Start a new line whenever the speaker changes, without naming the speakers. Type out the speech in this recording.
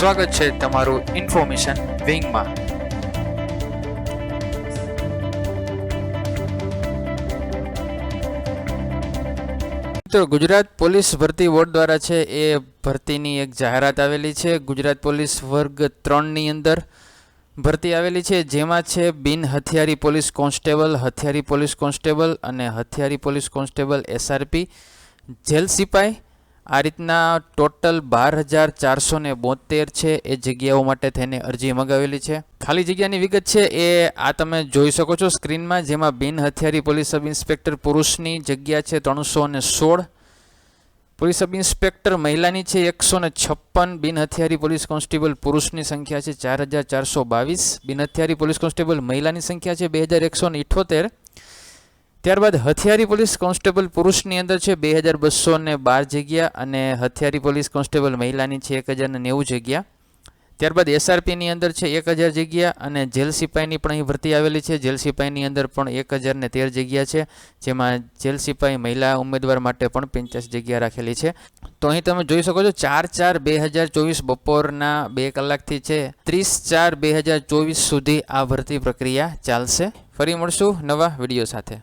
સ્વાગત છે તમારું ઇન્ફોર્મેશન વિંગમાં। તો ગુજરાત પોલીસ ભરતી બોર્ડ દ્વારા છે એ ભરતીની એક જાહેરાત આવેલી છે। ગુજરાત પોલીસ વર્ગ 3ની અંદર ભરતી આવેલી છે, જેમાં છે બિન હથિયારી પોલીસ કોન્સ્ટેબલ, હથિયારી પોલીસ કોન્સ્ટેબલ અને હથિયારી પોલીસ કોન્સ્ટેબલ SRP, જેલ સિપાઈ। આ રીતના ટોટલ 12,472 છે એ જગ્યાઓ માટે થઈને અરજી મંગાવેલી છે। ખાલી જગ્યાની વિગત છે એ આ તમે જોઈ શકો છો સ્ક્રીનમાં, જેમાં બિન હથિયારી પોલીસ સબ ઇન્સ્પેક્ટર પુરુષની જગ્યા છે 316, પોલીસ સબ ઇન્સ્પેક્ટર મહિલાની છે 156, બિન હથિયારી પોલીસ કોન્સ્ટેબલ પુરુષની સંખ્યા છે 4,422, બિન હથિયારી પોલીસ કોન્સ્ટેબલ મહિલાની સંખ્યા છે 2,178। ત્યારબાદ હથિયારી પોલીસ કોન્સ્ટેબલ પુરુષની અંદર છે 2,212 જગ્યા અને હથિયારી પોલીસ કોન્સ્ટેબલ મહિલાની છે 1,090 જગ્યા। ત્યારબાદ SRPની અંદર છે 1,000 જગ્યા અને જેલ સિપાહીની પણ અહીં ભરતી આવેલી છે। જેલ સિપાહીની અંદર પણ 1,013 જગ્યા છે, જેમાં જેલ સિપાહી મહિલા ઉમેદવાર માટે પણ 85 જગ્યા રાખેલી છે। તો અહીં તમે જોઈ શકો છો 4/4/2024 બપોરના 2 કલાકથી છે 30/4/2024 સુધી આ ભરતી પ્રક્રિયા ચાલશે। ફરી મળશું નવા વિડીયો સાથે।